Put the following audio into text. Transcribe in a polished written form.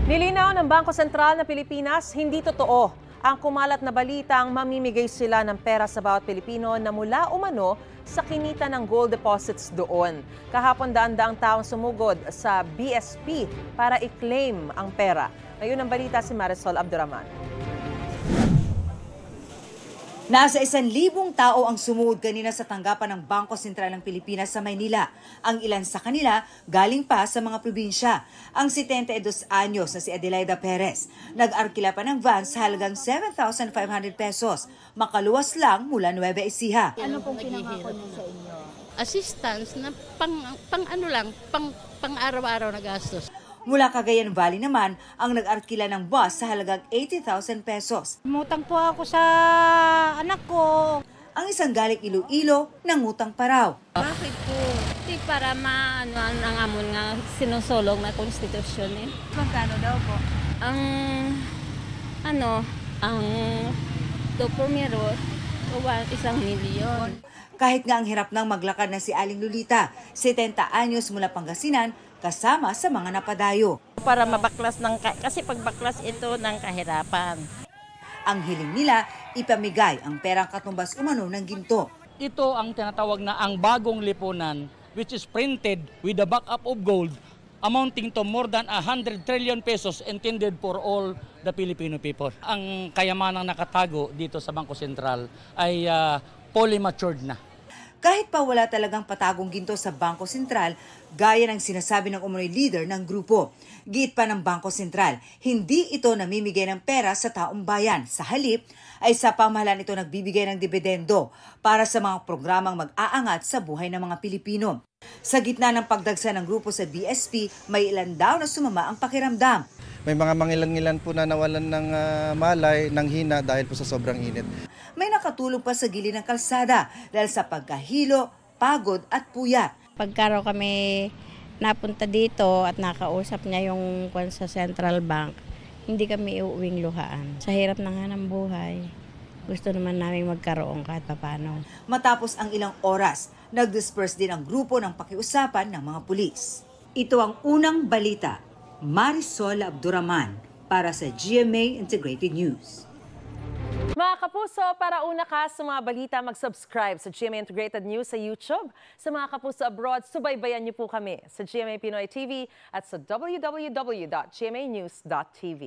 Nilinaw ng Bangko Sentral ng Pilipinas, hindi totoo ang kumalat na balitang mamimigay sila ng pera sa bawat Pilipino na mula umano sa kinita ng gold deposits doon. Kahapon daan-daang taong sumugod sa BSP para i-claim ang pera. Ngayon ang balita si Marisol Abduraman. Nasa 1,000 tao ang sumuod kanina sa tanggapan ng Bangko Sentral ng Pilipinas sa Maynila. Ang ilan sa kanila galing pa sa mga probinsya. Ang 72 anyos na si Adelaida Perez, nag-arkila pa ng van sa halagang 7,500 pesos. Makaluwas lang mula Nueva Ecija. Ano pong pinangako niyo sa inyo? Assistance na pang araw-araw na gastos. Mula Cagayan Valley naman ang nag-arkila ng bus sa halagang 80,000 pesos. Umutang po ako sa anak ko. Ang isang galing Iloilo nangutang pa raw. Bakit po? Di para maano ang amon nga sinusulong na konstitusyon eh. Magkano daw po? Ang primero, 1 milyon. Kahit nga ang hirap nang maglakad na si Aling Lolita, 70 anyos mula Pangasinan, kasama sa mga napadayo. Para mabaklas kasi pagbaklas ito ng kahirapan. Ang hiling nila, ipamigay ang perang katumbas umano ng ginto. Ito ang tinatawag na ang bagong lipunan, which is printed with the backup of gold amounting to more than 100 trillion pesos intended for all the Filipino people. Ang kayamanang nakatago dito sa Bangko Sentral ay fully matured na. Kahit pa wala talagang patagong ginto sa Bangko Sentral, gaya ng sinasabi ng umunoy leader ng grupo. Giit pa ng Bangko Sentral, hindi ito namimigay ng pera sa taong bayan. Sa halip, ay sa pamahalaan ito nagbibigay ng dibidendo para sa mga programang mag-aangat sa buhay ng mga Pilipino. Sa gitna ng pagdagsa ng grupo sa BSP, may ilan daw na sumama ang pakiramdam. May mga mangilan-ngilan po na nawalan ng malay, ng hina dahil po sa sobrang init. May nakatulog pa sa gilid ng kalsada dahil sa pagkahilo, pagod at puyat. Pagkaraw kami napunta dito at nakausap niya yung sa Central Bank, hindi kami iuwing luhaan. Sa hirap na nga ng buhay, gusto naman namin magkaroon kahit papano. Matapos ang ilang oras, nag-disperse din ang grupo ng pakiusapan ng mga pulis. Ito ang unang balita. Marisol Abduraman para sa GMA Integrated News. Mga kapuso, para una ka sa mga balita, mag-subscribe sa GMA Integrated News sa YouTube. Sa mga kapuso abroad, subaybayan niyo po kami sa GMA Pinoy TV at sa www.gmanews.tv.